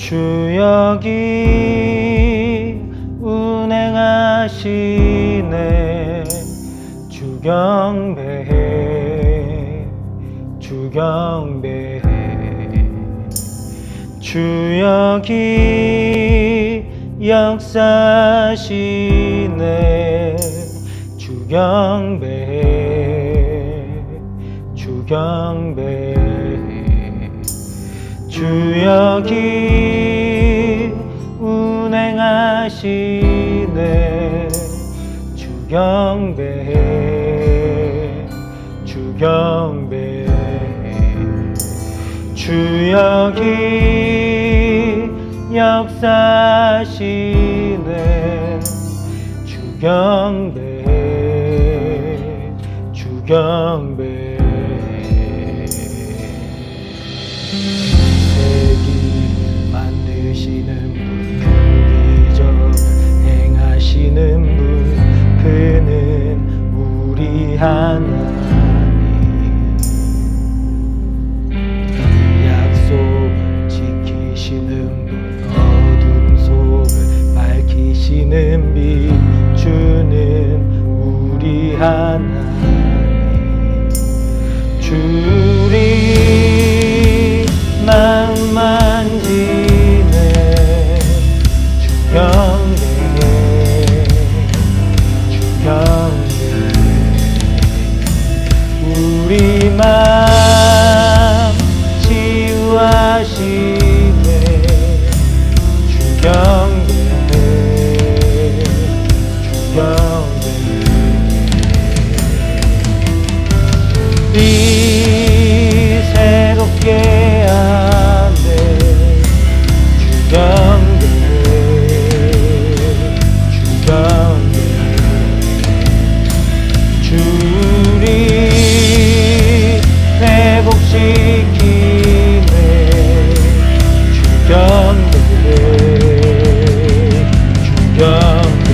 주 여기 운행하시네. 주 경배해, 주 경배해. 주 여기 역사하시네. 주 경배해, 주 경배해. 주 여기 운행하시네. 주 경배해, 주 경배해. 주 여기 역사하시네. 주 경배해, 주 경배해. 세기 만드시는 분, 그 기적 행하시는 분, 그는 우리 하나님. 약속 지키시는 분, 어둠 속을 밝히시는 빛, 주는 우리 하나님. 주리 마음 만지네. 주 경배해, 주 경배해. 우리 마음 치유하시네. 주 경배해, 주 경배해. 이 새롭게 하네. 주 경배해, 주 경배해. 주리 회복시키네. 주 경배해, 주 경배해.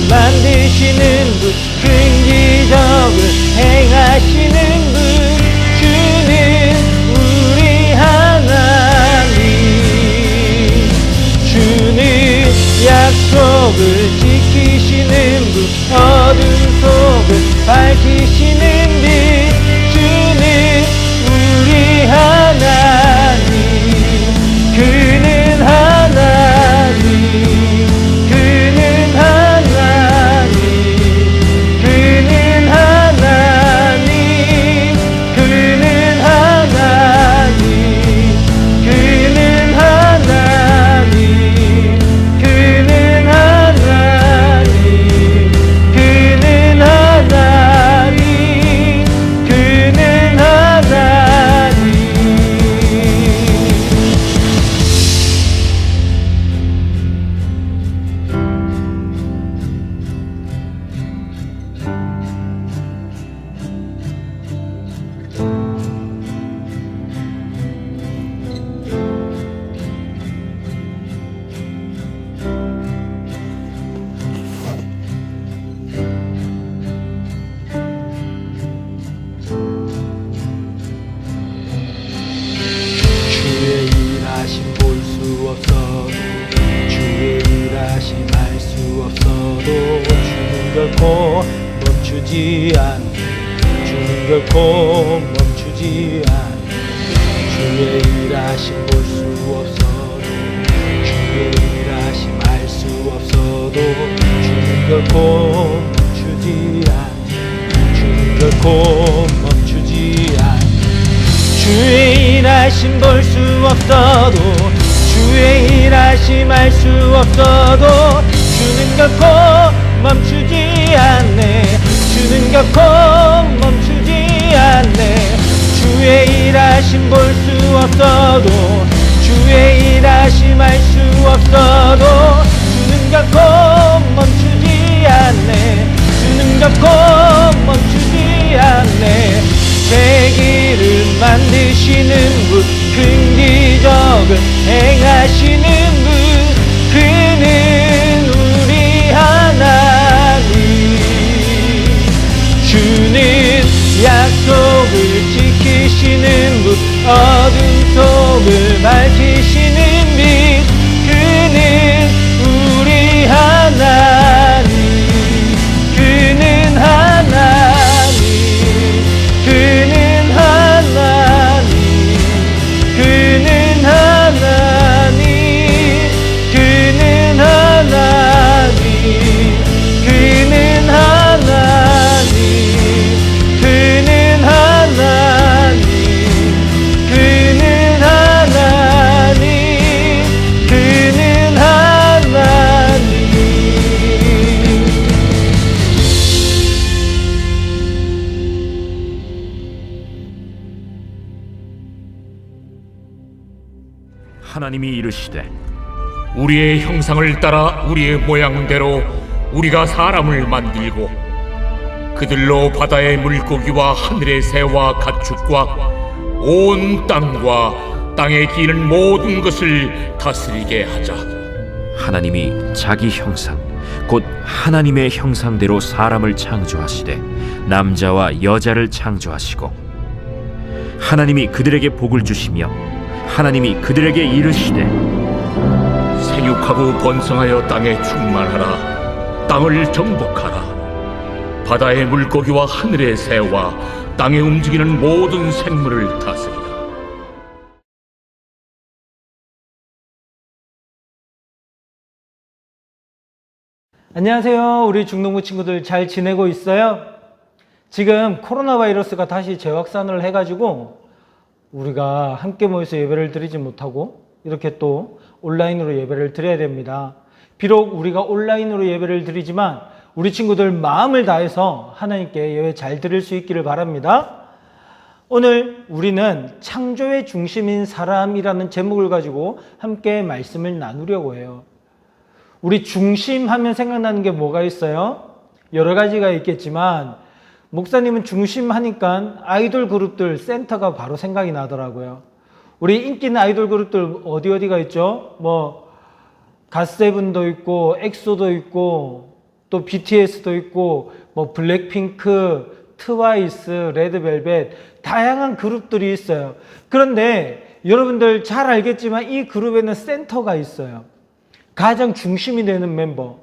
만드시는 분, 큰 기적을 행하시는 분, 주는 우리 하나님. 주는 약속을 지키시는 분, 어둠 속을 밝히시는 빛, 주는 우리 하나님. 그는 하나님, 그는 하나님, 그는 하나님, 그는 하나님, 그는 하나님, 그는 하나님, 그는 하나님, 그는 하나님. 주의 일하심 볼 수 없어도, 주의 일하심 알 수 없어도, 주는 결코 멈추지 않네. 주는 결코 멈추지 않네. 주의 일하심 볼 수 없어도, 주의 일하심 알 수 없어도, 주는 결코 멈추지 않네. 주는 결코 멈추지 않네. 주의 일하심 볼 수 없어도, 주의 일하심 알 수 없어도, 주는 결코 멈추지 않네. 주는 결코 멈추지 않네. 주의 일하심 볼 수 없어도 주의 일하심 알 수 없어도 주는 결코 멈추지 않네. 주는 결코 멈추지 않네. 세기를 만드시는 분, 큰 기적을 행하시는 분, 그는 우리 하나님. 주는 약속을 지키시는 분, 어둠 속을 밝히시는 빛, 그는 우리 하나님. 그는 하나님. 그는 하나님. 그는 하나님. 그는 하나님. 그는 하나님. 그는 하나님. 그는 하나님. 그는 하나님. 하나님이 이르시되 우리의 형상을 따라 우리의 모양대로 우리가 사람을 만들고 그들로 바다의 물고기와 하늘의 새와 가축과 온 땅과 땅에 기는 모든 것을 다스리게 하자. 하나님이 자기 형상 곧 하나님의 형상대로 사람을 창조하시되 남자와 여자를 창조하시고 하나님이 그들에게 복을 주시며 하나님이 그들에게 이르시되 생육하고 번성하여 땅에 충만하라. 땅을 정복하라. 바다의 물고기와 하늘의 새와 땅에 움직이는 모든 생물을 다스리라. 안녕하세요. 우리 중동부 친구들 잘 지내고 있어요? 지금 코로나 바이러스가 다시 재확산을 해가지고 우리가 함께 모여서 예배를 드리지 못하고 이렇게 또 온라인으로 예배를 드려야 됩니다. 비록 우리가 온라인으로 예배를 드리지만 우리 친구들 마음을 다해서 하나님께 예배 잘 드릴 수 있기를 바랍니다. 오늘 우리는 창조의 중심인 사람이라는 제목을 가지고 함께 말씀을 나누려고 해요. 우리 중심 하면 생각나는 게 뭐가 있어요? 여러 가지가 있겠지만 목사님은 중심 하니까 아이돌 그룹들 센터가 바로 생각이 나더라고요. 우리 인기 있는 아이돌 그룹들 어디가 있죠? 뭐 갓세븐도 있고 엑소도 있고 또 BTS도 있고 뭐 블랙핑크, 트와이스, 레드벨벳 다양한 그룹들이 있어요. 그런데 여러분들 잘 알겠지만 이 그룹에는 센터가 있어요. 가장 중심이 되는 멤버,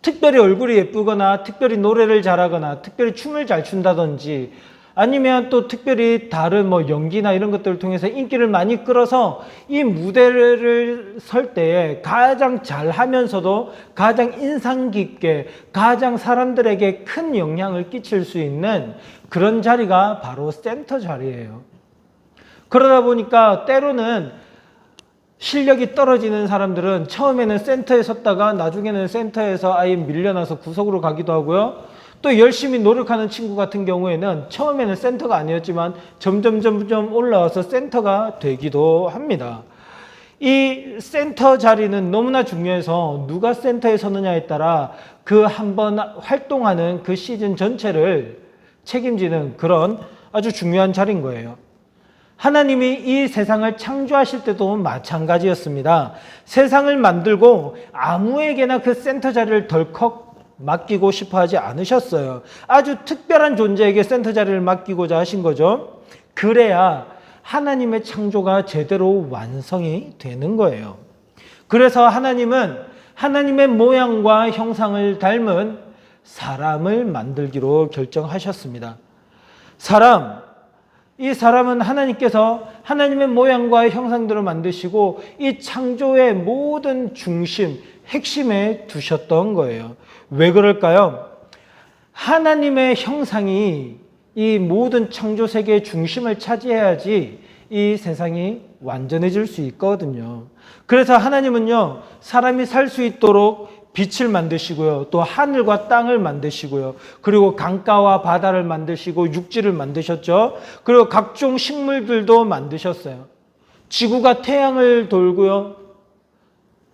특별히 얼굴이 예쁘거나 특별히 노래를 잘하거나 특별히 춤을 잘 춘다든지 아니면 또 특별히 다른 뭐 연기나 이런 것들을 통해서 인기를 많이 끌어서 이 무대를 설 때에 가장 잘하면서도 가장 인상 깊게 가장 사람들에게 큰 영향을 끼칠 수 있는 그런 자리가 바로 센터 자리예요. 그러다 보니까 때로는 실력이 떨어지는 사람들은 처음에는 센터에 섰다가 나중에는 센터에서 아예 밀려나서 구석으로 가기도 하고요. 또 열심히 노력하는 친구 같은 경우에는 처음에는 센터가 아니었지만 점점 올라와서 센터가 되기도 합니다. 이 센터 자리는 너무나 중요해서 누가 센터에 서느냐에 따라 그 한번 활동하는 그 시즌 전체를 책임지는 그런 아주 중요한 자리인 거예요. 하나님이 이 세상을 창조하실 때도 마찬가지였습니다. 세상을 만들고 아무에게나 그 센터 자리를 덜컥 맡기고 싶어 하지 않으셨어요. 아주 특별한 존재에게 센터 자리를 맡기고자 하신 거죠. 그래야 하나님의 창조가 제대로 완성이 되는 거예요. 그래서 하나님은 하나님의 모양과 형상을 닮은 사람을 만들기로 결정하셨습니다. 이 사람은 하나님께서 하나님의 모양과 형상대로 만드시고 이 창조의 모든 중심, 핵심에 두셨던 거예요. 왜 그럴까요? 하나님의 형상이 이 모든 창조 세계의 중심을 차지해야지 이 세상이 완전해질 수 있거든요. 그래서 하나님은요, 사람이 살 수 있도록 빛을 만드시고요, 또 하늘과 땅을 만드시고요, 그리고 강가와 바다를 만드시고 육지를 만드셨죠. 그리고 각종 식물들도 만드셨어요. 지구가 태양을 돌고요.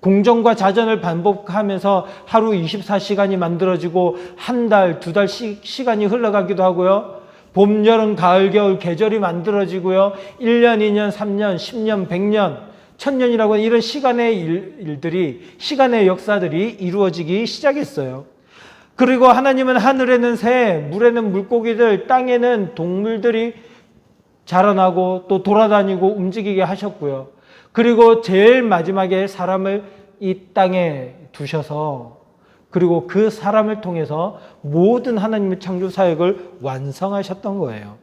공전과 자전을 반복하면서 하루 24시간이 만들어지고 한 달, 두 달 시간이 흘러가기도 하고요. 봄, 여름, 가을, 겨울 계절이 만들어지고요. 1년, 2년, 3년, 10년, 100년, 1000년이라고 이런 시간의 일들이, 시간의 역사들이 이루어지기 시작했어요. 그리고 하나님은 하늘에는 새, 물에는 물고기들, 땅에는 동물들이 자라나고 또 돌아다니고 움직이게 하셨고요. 그리고 제일 마지막에 사람을 이 땅에 두셔서 그리고 그 사람을 통해서 모든 하나님의 창조 사역을 완성하셨던 거예요.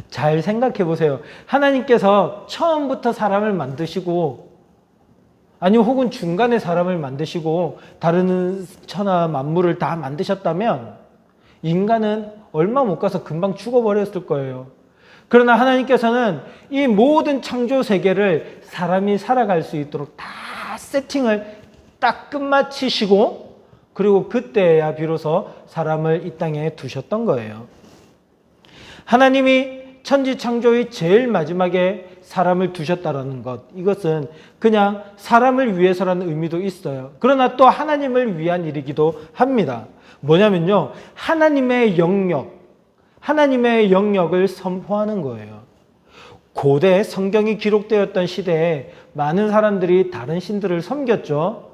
잘 생각해 보세요. 하나님께서 처음부터 사람을 만드시고 아니면 혹은 중간에 사람을 만드시고 다른 천하 만물을 다 만드셨다면 인간은 얼마 못 가서 금방 죽어버렸을 거예요. 그러나 하나님께서는 이 모든 창조 세계를 사람이 살아갈 수 있도록 다 세팅을 딱 끝마치시고 그리고 그때야 비로소 사람을 이 땅에 두셨던 거예요. 하나님이 천지 창조의 제일 마지막에 사람을 두셨다라는 것, 이것은 그냥 사람을 위해서라는 의미도 있어요. 그러나 또 하나님을 위한 일이기도 합니다. 뭐냐면요, 하나님의 영역을 선포하는 거예요. 고대 성경이 기록되었던 시대에 많은 사람들이 다른 신들을 섬겼죠.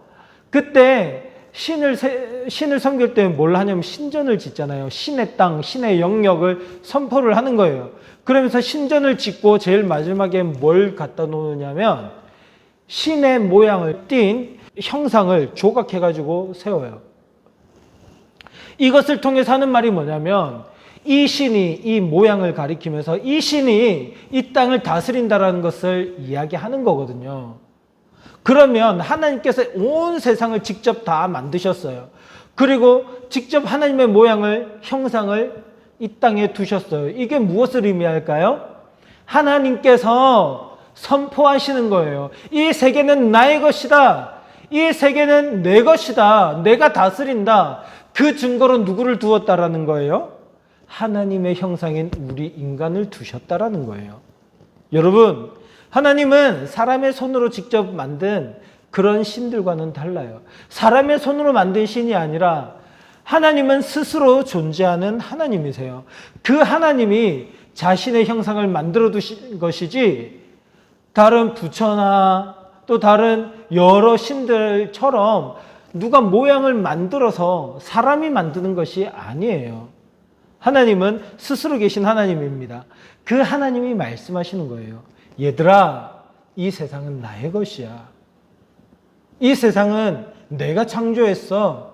그때 신을 섬길 때 뭘 하냐면 신전을 짓잖아요. 신의 땅, 신의 영역을 선포를 하는 거예요. 그러면서 신전을 짓고 제일 마지막에 뭘 갖다 놓느냐면 신의 모양을 띈 형상을 조각해가지고 세워요. 이것을 통해서 하는 말이 뭐냐면 이 신이 이 모양을 가리키면서 이 신이 이 땅을 다스린다라는 것을 이야기하는 거거든요. 그러면 하나님께서 온 세상을 직접 다 만드셨어요. 그리고 직접 하나님의 모양을, 형상을 이 땅에 두셨어요. 이게 무엇을 의미할까요? 하나님께서 선포하시는 거예요. 이 세계는 나의 것이다. 이 세계는 내 것이다. 내가 다스린다. 그 증거로 누구를 두었다라는 거예요? 하나님의 형상인 우리 인간을 두셨다라는 거예요. 여러분, 하나님은 사람의 손으로 직접 만든 그런 신들과는 달라요. 사람의 손으로 만든 신이 아니라 하나님은 스스로 존재하는 하나님이세요. 그 하나님이 자신의 형상을 만들어 두신 것이지 다른 부처나 또 다른 여러 신들처럼 누가 모양을 만들어서 사람이 만드는 것이 아니에요. 하나님은 스스로 계신 하나님입니다. 그 하나님이 말씀하시는 거예요. 얘들아, 이 세상은 나의 것이야. 이 세상은 내가 창조했어.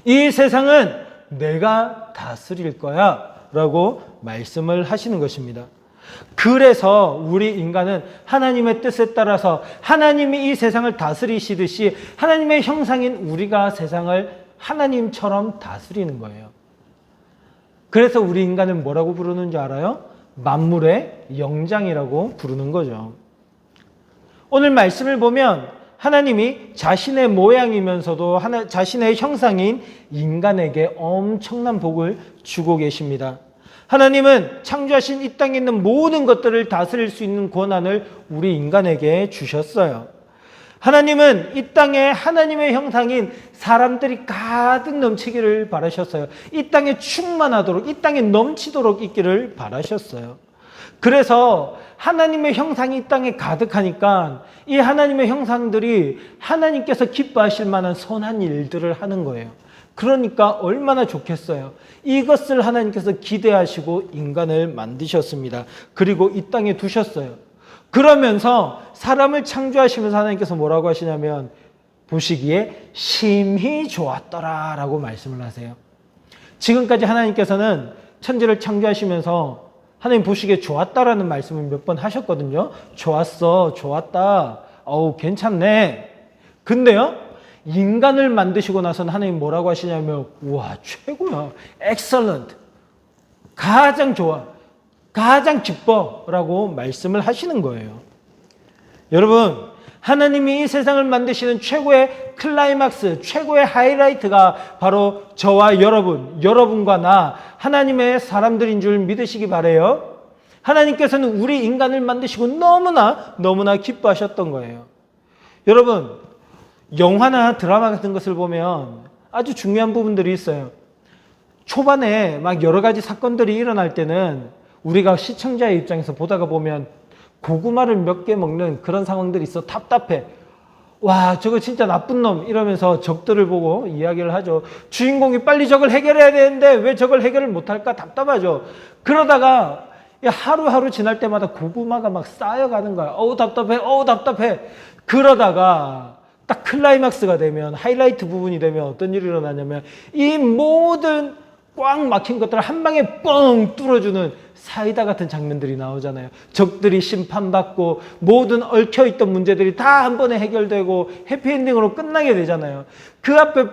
이 세상은 내가 다스릴 거야 라고 말씀을 하시는 것입니다. 그래서 우리 인간은 하나님의 뜻에 따라서 하나님이 이 세상을 다스리시듯이 하나님의 형상인 우리가 세상을 하나님처럼 다스리는 거예요. 그래서 우리 인간을 뭐라고 부르는 줄 알아요? 만물의 영장이라고 부르는 거죠. 오늘 말씀을 보면 하나님이 자신의 모양이면서도 자신의 형상인 인간에게 엄청난 복을 주고 계십니다. 하나님은 창조하신 이 땅에 있는 모든 것들을 다스릴 수 있는 권한을 우리 인간에게 주셨어요. 하나님은 이 땅에 하나님의 형상인 사람들이 가득 넘치기를 바라셨어요. 이 땅에 충만하도록, 이 땅에 넘치도록 있기를 바라셨어요. 그래서 하나님의 형상이 이 땅에 가득하니까 이 하나님의 형상들이 하나님께서 기뻐하실 만한 선한 일들을 하는 거예요. 그러니까 얼마나 좋겠어요. 이것을 하나님께서 기대하시고 인간을 만드셨습니다. 그리고 이 땅에 두셨어요. 그러면서 사람을 창조하시면서 하나님께서 뭐라고 하시냐면 보시기에 심히 좋았더라 라고 말씀을 하세요. 지금까지 하나님께서는 천지를 창조하시면서 하나님 보시기에 좋았다라는 말씀을 몇 번 하셨거든요. 좋았어, 좋았다, 어우 괜찮네. 근데요, 인간을 만드시고 나서는 하나님 뭐라고 하시냐면 우와 최고야, excellent, 가장 좋아, 가장 기뻐 라고 말씀을 하시는 거예요. 여러분, 하나님이 이 세상을 만드시는 최고의 클라이막스, 최고의 하이라이트가 바로 저와 여러분과 나 하나님의 사람들인 줄 믿으시기 바라요. 하나님께서는 우리 인간을 만드시고 너무나 기뻐하셨던 거예요. 여러분, 영화나 드라마 같은 것을 보면 아주 중요한 부분들이 있어요. 초반에 막 여러 가지 사건들이 일어날 때는 우리가 시청자의 입장에서 보다가 보면 고구마를 몇 개 먹는 그런 상황들이 있어. 답답해. 와, 저거 진짜 나쁜 놈 이러면서 적들을 보고 이야기를 하죠. 주인공이 빨리 저걸 해결해야 되는데 왜 저걸 해결을 못할까 답답하죠. 그러다가 하루하루 지날 때마다 고구마가 막 쌓여가는 거야. 어우 답답해. 그러다가 딱 클라이막스가 되면, 하이라이트 부분이 되면 어떤 일이 일어나냐면 이 모든 꽉 막힌 것들을 한 방에 뻥 뚫어주는 사이다 같은 장면들이 나오잖아요. 적들이 심판받고 모든 얽혀있던 문제들이 다 한 번에 해결되고 해피엔딩으로 끝나게 되잖아요. 그 앞에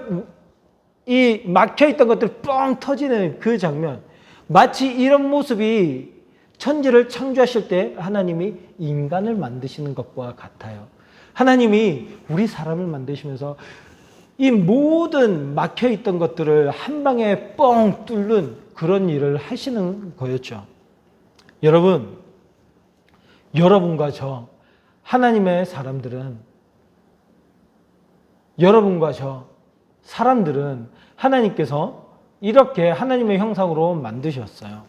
이 막혀있던 것들이 뻥 터지는 그 장면, 마치 이런 모습이 천지를 창조하실 때 하나님이 인간을 만드시는 것과 같아요. 하나님이 우리 사람을 만드시면서 이 모든 막혀있던 것들을 한 방에 뻥 뚫는 그런 일을 하시는 거였죠. 여러분과 저, 하나님의 사람들은, 여러분과 저, 사람들은 하나님께서 이렇게 하나님의 형상으로 만드셨어요.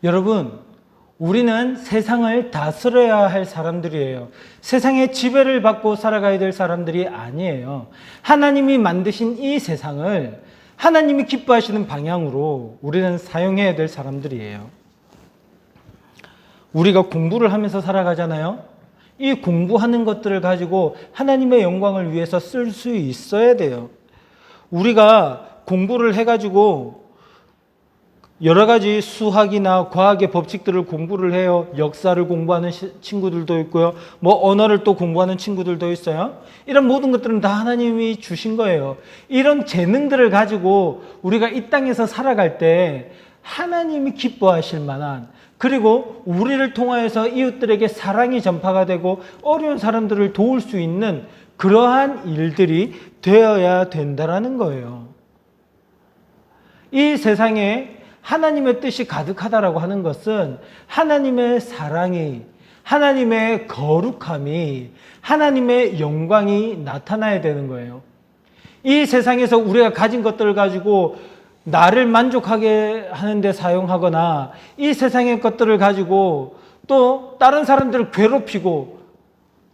여러분, 우리는 세상을 다스려야 할 사람들이에요. 세상의 지배를 받고 살아가야 될 사람들이 아니에요. 하나님이 만드신 이 세상을 하나님이 기뻐하시는 방향으로 우리는 사용해야 될 사람들이에요. 우리가 공부를 하면서 살아가잖아요. 이 공부하는 것들을 가지고 하나님의 영광을 위해서 쓸 수 있어야 돼요. 우리가 공부를 해가지고 여러 가지 수학이나 과학의 법칙들을 공부를 해요. 역사를 공부하는 친구들도 있고요. 언어를 또 공부하는 친구들도 있어요. 이런 모든 것들은 다 하나님이 주신 거예요. 이런 재능들을 가지고 우리가 이 땅에서 살아갈 때 하나님이 기뻐하실 만한, 그리고 우리를 통하여서 이웃들에게 사랑이 전파가 되고 어려운 사람들을 도울 수 있는 그러한 일들이 되어야 된다라는 거예요. 이 세상에 하나님의 뜻이 가득하다라고 하는 것은 하나님의 사랑이, 하나님의 거룩함이, 하나님의 영광이 나타나야 되는 거예요. 이 세상에서 우리가 가진 것들을 가지고 나를 만족하게 하는데 사용하거나 이 세상의 것들을 가지고 또 다른 사람들을 괴롭히고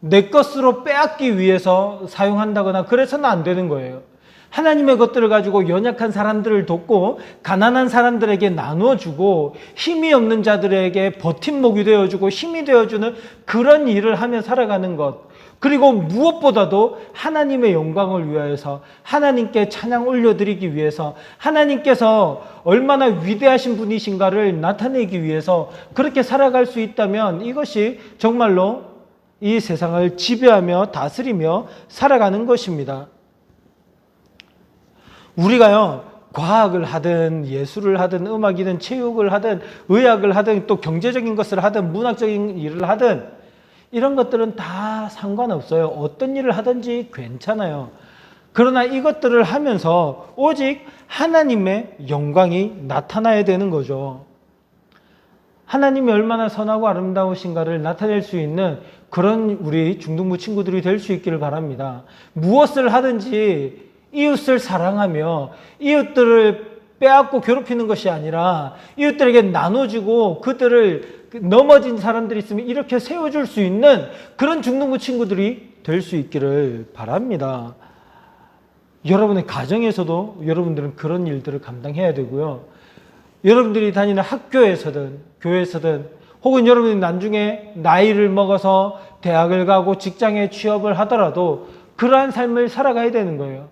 내 것으로 빼앗기 위해서 사용한다거나 그래서는 안 되는 거예요. 하나님의 것들을 가지고 연약한 사람들을 돕고 가난한 사람들에게 나눠주고 힘이 없는 자들에게 버팀목이 되어주고 힘이 되어주는 그런 일을 하며 살아가는 것, 그리고 무엇보다도 하나님의 영광을 위하여서 하나님께 찬양 올려드리기 위해서 하나님께서 얼마나 위대하신 분이신가를 나타내기 위해서 그렇게 살아갈 수 있다면 이것이 정말로 이 세상을 지배하며 다스리며 살아가는 것입니다. 우리가요, 과학을 하든 예술을 하든 음악이든 체육을 하든 의학을 하든 또 경제적인 것을 하든 문학적인 일을 하든 이런 것들은 다 상관없어요. 어떤 일을 하든지 괜찮아요. 그러나 이것들을 하면서 오직 하나님의 영광이 나타나야 되는 거죠. 하나님이 얼마나 선하고 아름다우신가를 나타낼 수 있는 그런 우리 중등부 친구들이 될 수 있기를 바랍니다. 무엇을 하든지 이웃을 사랑하며 이웃들을 빼앗고 괴롭히는 것이 아니라 이웃들에게 나눠주고 그들을 넘어진 사람들이 있으면 이렇게 세워줄 수 있는 그런 중등부 친구들이 될 수 있기를 바랍니다. 여러분의 가정에서도 여러분들은 그런 일들을 감당해야 되고요. 여러분들이 다니는 학교에서든 교회에서든 혹은 여러분이 나중에 나이를 먹어서 대학을 가고 직장에 취업을 하더라도 그러한 삶을 살아가야 되는 거예요.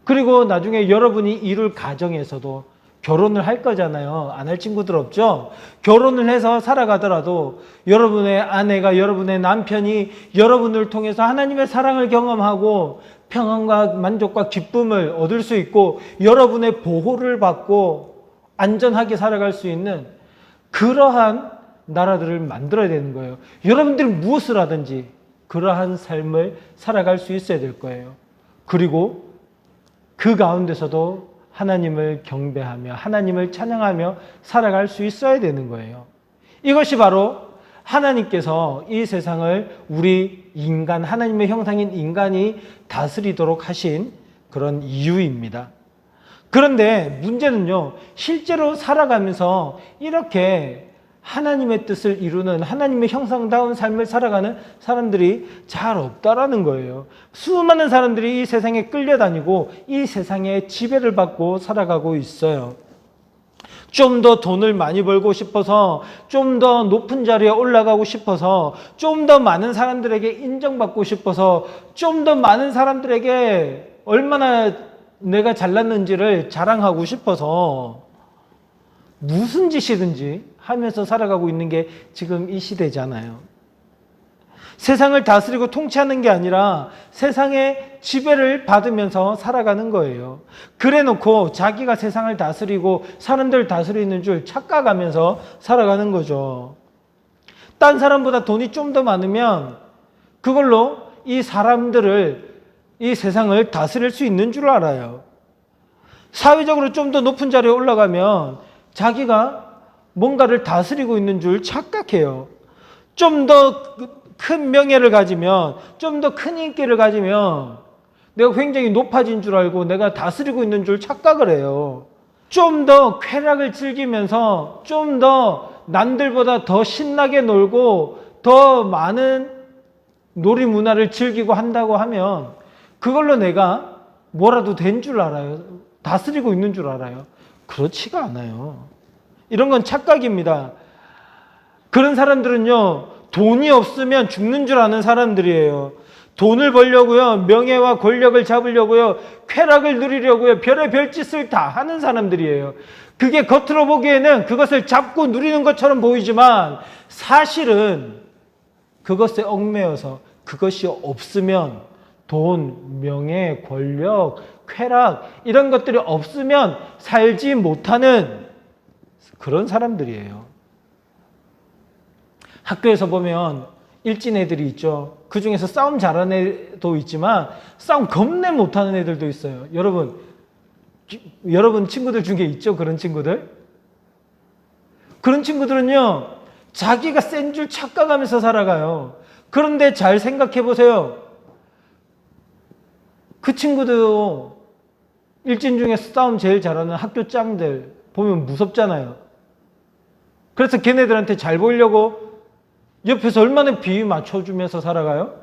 그리고 나중에 여러분이 이룰 가정에서도 결혼을 할 거잖아요. 안 할 친구들 없죠? 결혼을 해서 살아가더라도 여러분의 아내가, 여러분의 남편이 여러분을 통해서 하나님의 사랑을 경험하고 평안과 만족과 기쁨을 얻을 수 있고 여러분의 보호를 받고 안전하게 살아갈 수 있는 그러한 나라들을 만들어야 되는 거예요. 여러분들이 무엇을 하든지 그러한 삶을 살아갈 수 있어야 될 거예요. 그리고 그 가운데서도 하나님을 경배하며 하나님을 찬양하며 살아갈 수 있어야 되는 거예요. 이것이 바로 하나님께서 이 세상을 우리 인간, 하나님의 형상인 인간이 다스리도록 하신 그런 이유입니다. 그런데 문제는요, 실제로 살아가면서 이렇게 하나님의 뜻을 이루는 하나님의 형상다운 삶을 살아가는 사람들이 잘 없다라는 거예요. 수많은 사람들이 이 세상에 끌려다니고 이 세상에 지배를 받고 살아가고 있어요. 좀 더 돈을 많이 벌고 싶어서, 좀 더 높은 자리에 올라가고 싶어서, 좀 더 많은 사람들에게 인정받고 싶어서, 좀 더 많은 사람들에게 얼마나 내가 잘났는지를 자랑하고 싶어서 무슨 짓이든지 하면서 살아가고 있는 게 지금 이 시대잖아요. 세상을 다스리고 통치하는 게 아니라 세상의 지배를 받으면서 살아가는 거예요. 그래 놓고 자기가 세상을 다스리고 사람들을 다스리는 줄 착각하면서 살아가는 거죠. 딴 사람보다 돈이 좀 더 많으면 그걸로 이 사람들을, 이 세상을 다스릴 수 있는 줄 알아요. 사회적으로 좀 더 높은 자리에 올라가면 자기가 뭔가를 다스리고 있는 줄 착각해요. 좀 더 큰 명예를 가지면, 좀 더 큰 인기를 가지면 내가 굉장히 높아진 줄 알고 내가 다스리고 있는 줄 착각을 해요. 좀 더 쾌락을 즐기면서 좀 더 남들보다 더 신나게 놀고 더 많은 놀이 문화를 즐기고 한다고 하면 그걸로 내가 뭐라도 된 줄 알아요. 다스리고 있는 줄 알아요. 그렇지가 않아요. 이런 건 착각입니다. 그런 사람들은요, 돈이 없으면 죽는 줄 아는 사람들이에요. 돈을 벌려고요, 명예와 권력을 잡으려고요, 쾌락을 누리려고요, 별의 별짓을 다 하는 사람들이에요. 그게 겉으로 보기에는 그것을 잡고 누리는 것처럼 보이지만 사실은 그것에 얽매여서 그것이 없으면 돈, 명예, 권력, 쾌락 이런 것들이 없으면 살지 못하는 그런 사람들이에요. 학교에서 보면 일진 애들이 있죠. 그 중에서 싸움 잘하는 애도 있지만 싸움 겁내 못하는 애들도 있어요. 여러분 친구들 중에 있죠? 그런 친구들? 그런 친구들은요, 자기가 센 줄 착각하면서 살아가요. 그런데 잘 생각해 보세요. 그 친구도 일진 중에서 싸움 제일 잘하는 학교 짱들 보면 무섭잖아요. 그래서 걔네들한테 잘 보이려고 옆에서 얼마나 비위 맞춰주면서 살아가요?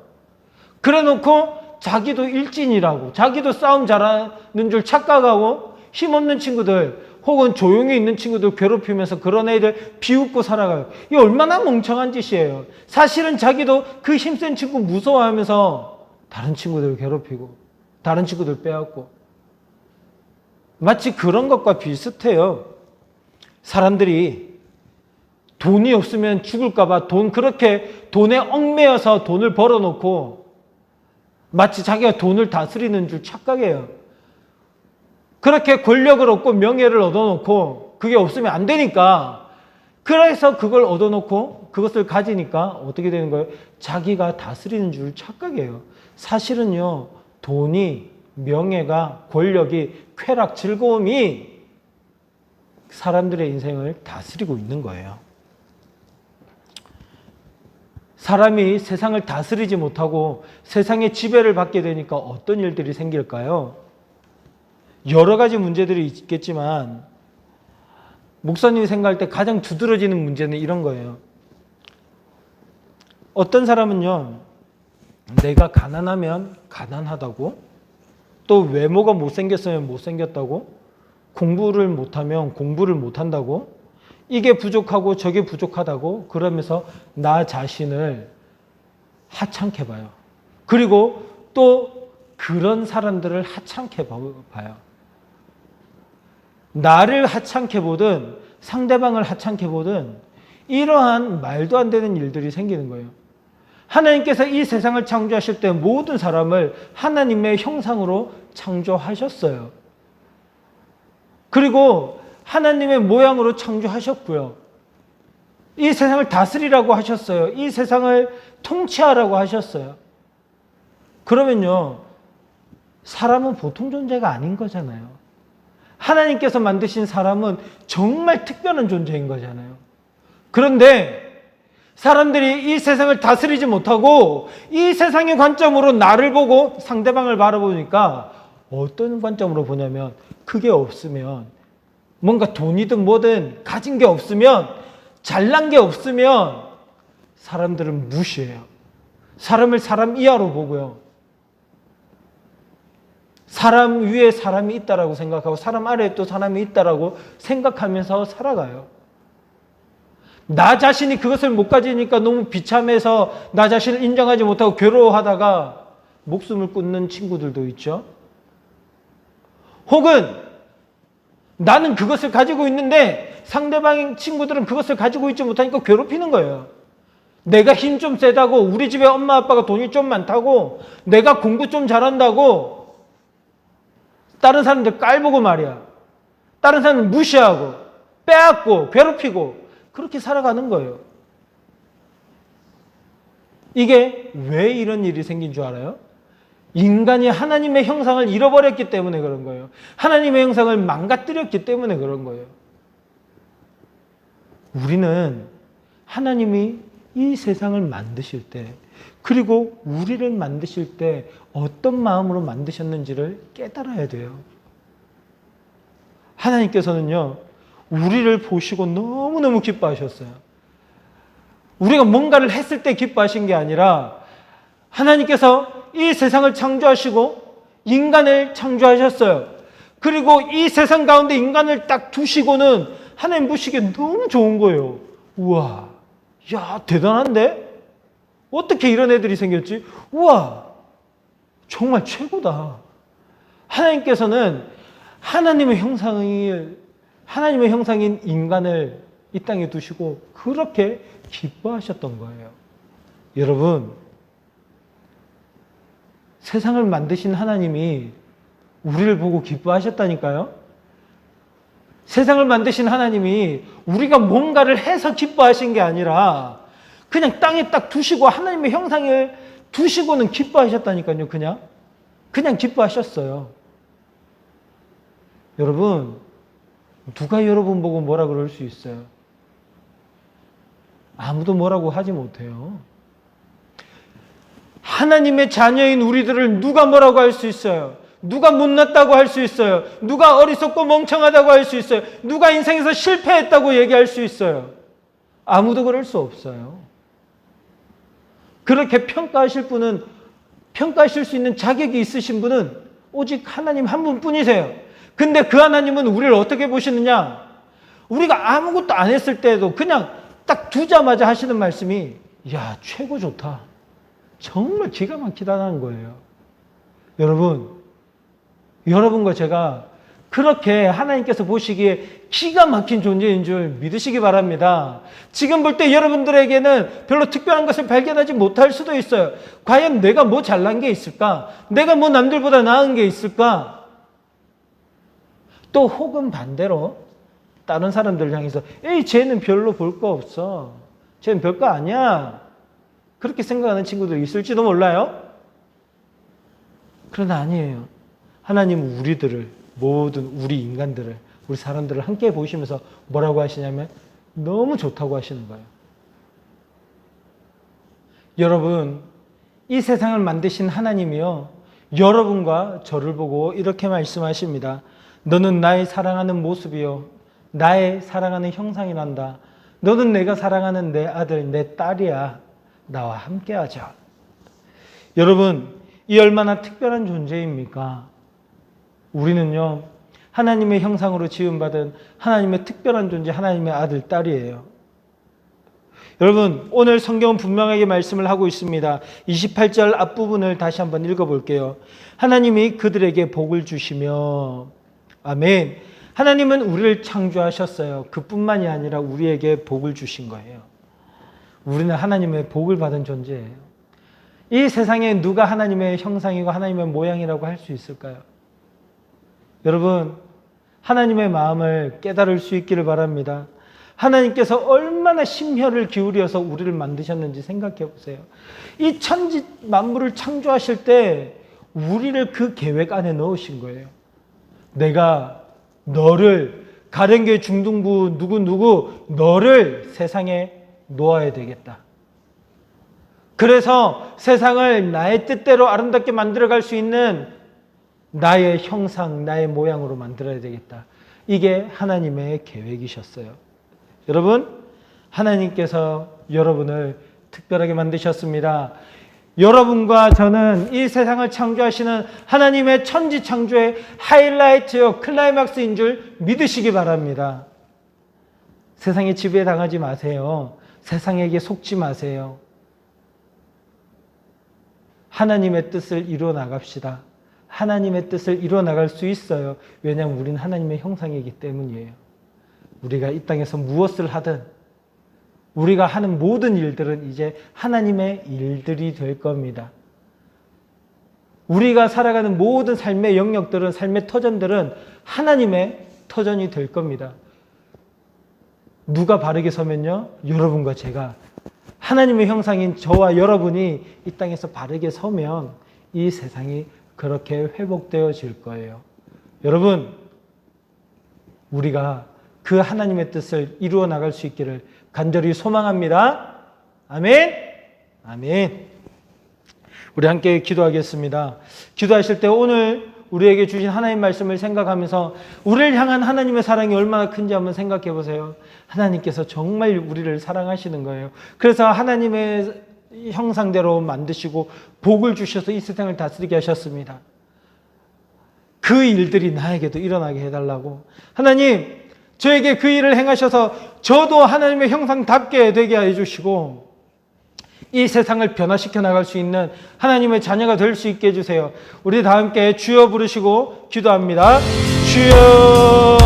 그래 놓고 자기도 일진이라고, 자기도 싸움 잘하는 줄 착각하고 힘없는 친구들 혹은 조용히 있는 친구들 괴롭히면서 그런 애들 비웃고 살아가요. 이게 얼마나 멍청한 짓이에요. 사실은 자기도 그 힘센 친구 무서워하면서 다른 친구들 괴롭히고 다른 친구들 빼앗고, 마치 그런 것과 비슷해요. 사람들이 돈이 없으면 죽을까봐 그렇게 돈에 얽매여서 돈을 벌어놓고 마치 자기가 돈을 다스리는 줄 착각해요. 그렇게 권력을 얻고 명예를 얻어놓고 그게 없으면 안 되니까, 그래서 그걸 얻어놓고 그것을 가지니까 어떻게 되는 거예요? 자기가 다스리는 줄 착각해요. 사실은요, 돈이, 명예가, 권력이, 쾌락, 즐거움이 사람들의 인생을 다스리고 있는 거예요. 사람이 세상을 다스리지 못하고 세상의 지배를 받게 되니까 어떤 일들이 생길까요? 여러 가지 문제들이 있겠지만 목사님이 생각할 때 가장 두드러지는 문제는 이런 거예요. 어떤 사람은요, 내가 가난하면 가난하다고, 또 외모가 못생겼으면 못생겼다고, 공부를 못하면 공부를 못한다고, 이게 부족하고 저게 부족하다고 그러면서 나 자신을 하찮게 봐요. 그리고 또 그런 사람들을 하찮게 봐요. 나를 하찮게 보든 상대방을 하찮게 보든 이러한 말도 안 되는 일들이 생기는 거예요. 하나님께서 이 세상을 창조하실 때 모든 사람을 하나님의 형상으로 창조하셨어요. 그리고 하나님의 모양으로 창조하셨고요. 이 세상을 다스리라고 하셨어요. 이 세상을 통치하라고 하셨어요. 그러면요, 사람은 보통 존재가 아닌 거잖아요. 하나님께서 만드신 사람은 정말 특별한 존재인 거잖아요. 그런데 사람들이 이 세상을 다스리지 못하고 이 세상의 관점으로 나를 보고 상대방을 바라보니까 어떤 관점으로 보냐면, 그게 없으면, 뭔가 돈이든 뭐든 가진 게 없으면, 잘난 게 없으면 사람들은 무시해요. 사람을 사람 이하로 보고요. 사람 위에 사람이 있다라고 생각하고 사람 아래에 또 사람이 있다라고 생각하면서 살아가요. 나 자신이 그것을 못 가지니까 너무 비참해서 나 자신을 인정하지 못하고 괴로워하다가 목숨을 끊는 친구들도 있죠. 혹은 나는 그것을 가지고 있는데 상대방의 친구들은 그것을 가지고 있지 못하니까 괴롭히는 거예요. 내가 힘 좀 세다고, 우리 집에 엄마 아빠가 돈이 좀 많다고, 내가 공부 좀 잘한다고 다른 사람들 깔보고 말이야. 다른 사람을 무시하고 빼앗고 괴롭히고 그렇게 살아가는 거예요. 이게 왜 이런 일이 생긴 줄 알아요? 인간이 하나님의 형상을 잃어버렸기 때문에 그런 거예요. 하나님의 형상을 망가뜨렸기 때문에 그런 거예요. 우리는 하나님이 이 세상을 만드실 때, 그리고 우리를 만드실 때 어떤 마음으로 만드셨는지를 깨달아야 돼요. 하나님께서는요, 우리를 보시고 너무너무 기뻐하셨어요. 우리가 뭔가를 했을 때 기뻐하신 게 아니라 하나님께서 이 세상을 창조하시고 인간을 창조하셨어요. 그리고 이 세상 가운데 인간을 딱 두시고는 하나님 보시기에 너무 좋은 거예요. 우와, 야, 대단한데? 어떻게 이런 애들이 생겼지? 우와, 정말 최고다. 하나님께서는 하나님의 형상인 인간을 이 땅에 두시고 그렇게 기뻐하셨던 거예요. 여러분, 세상을 만드신 하나님이 우리를 보고 기뻐하셨다니까요. 세상을 만드신 하나님이 우리가 뭔가를 해서 기뻐하신 게 아니라 그냥 땅에 딱 두시고 하나님의 형상을 두시고는 기뻐하셨다니까요. 그냥 기뻐하셨어요. 여러분, 누가 여러분 보고 뭐라 그럴 수 있어요? 아무도 뭐라고 하지 못해요. 하나님의 자녀인 우리들을 누가 뭐라고 할 수 있어요? 누가 못났다고 할 수 있어요? 누가 어리석고 멍청하다고 할 수 있어요? 누가 인생에서 실패했다고 얘기할 수 있어요? 아무도 그럴 수 없어요. 그렇게 평가하실 분은, 평가하실 수 있는 자격이 있으신 분은 오직 하나님 한 분뿐이세요. 근데 그 하나님은 우리를 어떻게 보시느냐? 우리가 아무것도 안 했을 때에도 그냥 딱 두자마자 하시는 말씀이, 야, 최고 좋다. 정말 기가 막히다는 거예요. 여러분과 제가 그렇게 하나님께서 보시기에 기가 막힌 존재인 줄 믿으시기 바랍니다. 지금 볼 때 여러분들에게는 별로 특별한 것을 발견하지 못할 수도 있어요. 과연 내가 뭐 잘난 게 있을까? 내가 뭐 남들보다 나은 게 있을까? 또 혹은 반대로 다른 사람들 향해서 에이, 쟤는 별로 볼 거 없어. 쟤는 별거 아니야. 그렇게 생각하는 친구들이 있을지도 몰라요. 그러나 아니에요. 하나님은 우리들을, 모든 우리 인간들을, 우리 사람들을 함께 보시면서 뭐라고 하시냐면 너무 좋다고 하시는 거예요. 여러분, 이 세상을 만드신 하나님이요, 여러분과 저를 보고 이렇게 말씀하십니다. 너는 나의 사랑하는 모습이요, 나의 사랑하는 형상이란다. 너는 내가 사랑하는 내 아들, 내 딸이야. 나와 함께 하자. 여러분, 이 얼마나 특별한 존재입니까? 우리는요, 하나님의 형상으로 지음받은 하나님의 특별한 존재, 하나님의 아들, 딸이에요. 여러분, 오늘 성경은 분명하게 말씀을 하고 있습니다. 28절 앞부분을 다시 한번 읽어볼게요. 하나님이 그들에게 복을 주시며, 아멘. 하나님은 우리를 창조하셨어요. 그뿐만이 아니라 우리에게 복을 주신 거예요. 우리는 하나님의 복을 받은 존재예요. 이 세상에 누가 하나님의 형상이고 하나님의 모양이라고 할 수 있을까요? 여러분, 하나님의 마음을 깨달을 수 있기를 바랍니다. 하나님께서 얼마나 심혈을 기울여서 우리를 만드셨는지 생각해 보세요. 이 천지 만물을 창조하실 때 우리를 그 계획 안에 넣으신 거예요. 내가 너를, 가령교회 중등부 누구 너를 세상에 놓아야 되겠다. 그래서 세상을 나의 뜻대로 아름답게 만들어갈 수 있는 나의 형상, 나의 모양으로 만들어야 되겠다. 이게 하나님의 계획이셨어요. 여러분, 하나님께서 여러분을 특별하게 만드셨습니다. 여러분과 저는 이 세상을 창조하시는 하나님의 천지 창조의 하이라이트요, 클라이막스인 줄 믿으시기 바랍니다. 세상에 지배에 당하지 마세요. 세상에게 속지 마세요. 하나님의 뜻을 이루어 나갑시다. 하나님의 뜻을 이루어 나갈 수 있어요. 왜냐하면 우리는 하나님의 형상이기 때문이에요. 우리가 이 땅에서 무엇을 하든 우리가 하는 모든 일들은 이제 하나님의 일들이 될 겁니다. 우리가 살아가는 모든 삶의 영역들은, 삶의 터전들은 하나님의 터전이 될 겁니다. 누가 바르게 서면요? 여러분과 제가, 하나님의 형상인 저와 여러분이 이 땅에서 바르게 서면 이 세상이 그렇게 회복되어질 거예요. 여러분, 우리가 그 하나님의 뜻을 이루어 나갈 수 있기를 간절히 소망합니다. 아멘. 아멘. 우리 함께 기도하겠습니다. 기도하실 때 오늘 우리에게 주신 하나님 말씀을 생각하면서 우리를 향한 하나님의 사랑이 얼마나 큰지 한번 생각해 보세요. 하나님께서 정말 우리를 사랑하시는 거예요. 그래서 하나님의 형상대로 만드시고 복을 주셔서 이 세상을 다스리게 하셨습니다. 그 일들이 나에게도 일어나게 해달라고. 하나님, 저에게 그 일을 행하셔서 저도 하나님의 형상답게 되게 해주시고 이 세상을 변화시켜 나갈 수 있는 하나님의 자녀가 될 수 있게 해주세요. 우리 다 함께 주여 부르시고 기도합니다. 주여.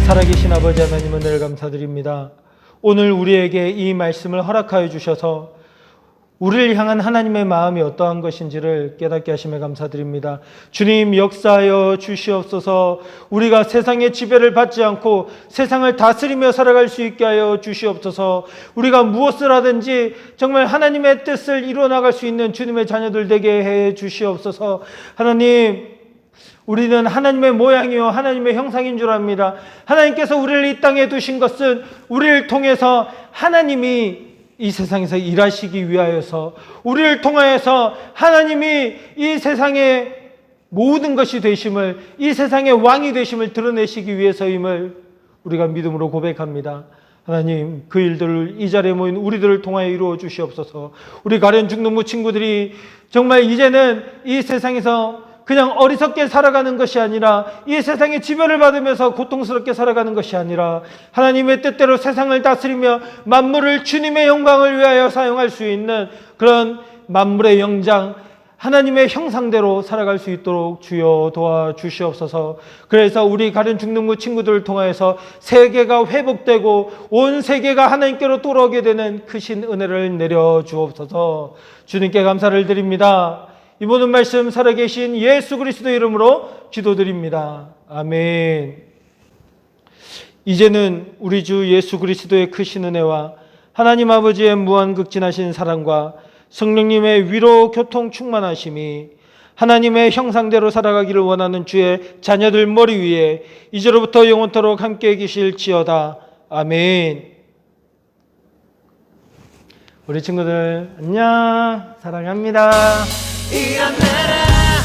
살아계신 아버지 하나님, 은혜를 감사드립니다. 오늘 우리에게 이 말씀을 허락하여 주셔서 우리를 향한 하나님의 마음이 어떠한 것인지를 깨닫게 하심에 감사드립니다. 주님, 역사하여 주시옵소서. 우리가 세상의 지배를 받지 않고 세상을 다스리며 살아갈 수 있게 하여 주시옵소서. 우리가 무엇을 하든지 정말 하나님의 뜻을 이루어 나갈 수 있는 주님의 자녀들 되게 해 주시옵소서. 하나님, 우리는 하나님의 모양이요 하나님의 형상인 줄 압니다. 하나님께서 우리를 이 땅에 두신 것은 우리를 통해서 하나님이 이 세상에서 일하시기 위하여서, 우리를 통하여서 하나님이 이 세상의 모든 것이 되심을, 이 세상의 왕이 되심을 드러내시기 위해서임을 우리가 믿음으로 고백합니다. 하나님, 그 일들을 이 자리에 모인 우리들을 통하여 이루어 주시옵소서. 우리 가련 중등부 친구들이 정말 이제는 이 세상에서 그냥 어리석게 살아가는 것이 아니라, 이 세상의 지배를 받으면서 고통스럽게 살아가는 것이 아니라 하나님의 뜻대로 세상을 다스리며 만물을 주님의 영광을 위하여 사용할 수 있는 그런 만물의 영장, 하나님의 형상대로 살아갈 수 있도록 주여 도와주시옵소서. 그래서 우리 가련 중등부 친구들을 통하여서 세계가 회복되고 온 세계가 하나님께로 돌아오게 되는 크신 은혜를 내려주옵소서. 주님께 감사를 드립니다. 이 모든 말씀 살아계신 예수 그리스도 이름으로 기도드립니다. 아멘. 이제는 우리 주 예수 그리스도의 크신 은혜와 하나님 아버지의 무한극진하신 사랑과 성령님의 위로 교통 충만하심이 하나님의 형상대로 살아가기를 원하는 주의 자녀들 머리 위에 이제로부터 영원토록 함께 계실지어다. 아멘. 우리 친구들 안녕, 사랑합니다. 이런 나라